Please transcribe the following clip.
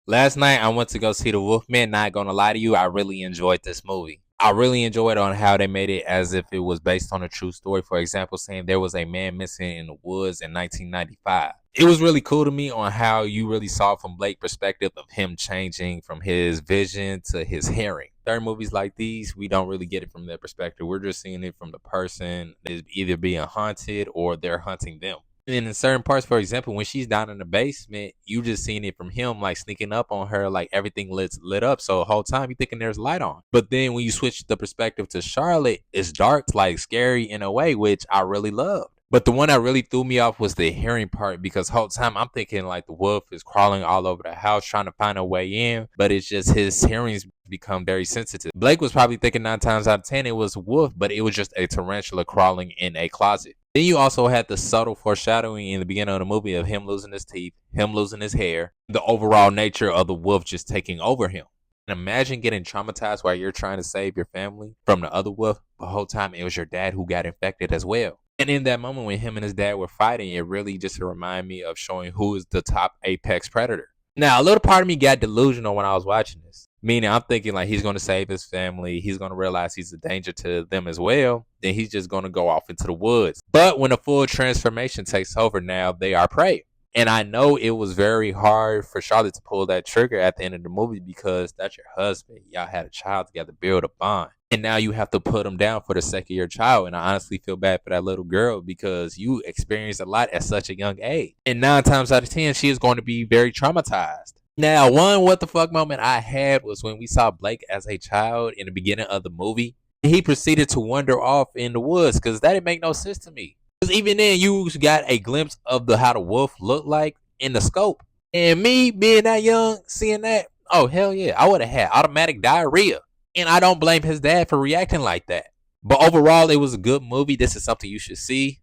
Last night I went to go see The Wolfman. Not gonna lie to you, I really enjoyed this movie. I really enjoyed on how they made it as if it was based on a true story. For example, saying there was a man missing in the woods in 1995. It was really cool to me on how you really saw from Blake's perspective of him changing from his vision to his hearing. Certain movies like these, we don't really get it from their perspective. We're just seeing it from the person is either being haunted or they're hunting them. And in certain parts, for example, when she's down in the basement, you just seeing it from him, like sneaking up on her, like everything lit up. So the whole time you thinking there's light on. But then when you switch the perspective to Charlotte, it's dark, like scary in a way, which I really loved. But the one that really threw me off was the hearing part because whole time I'm thinking like the wolf is crawling all over the house trying to find a way in, but it's just his hearing's become very sensitive. Blake was probably thinking 9 times out of 10 it was a wolf, but it was just a tarantula crawling in a closet. Then you also had the subtle foreshadowing in the beginning of the movie of him losing his teeth, him losing his hair, the overall nature of the wolf just taking over him. And imagine getting traumatized while you're trying to save your family from the other wolf. The whole time it was your dad who got infected as well. And in that moment when him and his dad were fighting, it really just reminded me of showing who is the top apex predator. Now, a little part of me got delusional when I was watching this. Meaning, I'm thinking like he's going to save his family. He's going to realize he's a danger to them as well. Then he's just going to go off into the woods. But when a full transformation takes over, now they are prey. And I know it was very hard for Charlotte to pull that trigger at the end of the movie because that's your husband. Y'all had a child together, build a bond. And now you have to put him down for the sake of your child. And I honestly feel bad for that little girl because you experienced a lot at such a young age. And 9 times out of 10, she is going to be very traumatized. Now, one what the fuck moment I had was when we saw Blake as a child in the beginning of the movie. He proceeded to wander off in the woods because that didn't make no sense to me. Because even then, you got a glimpse of the how the wolf looked like in the scope. And me being that young, seeing that, oh hell yeah, I would have had automatic diarrhea. And I don't blame his dad for reacting like that. But overall, it was a good movie. This is something you should see.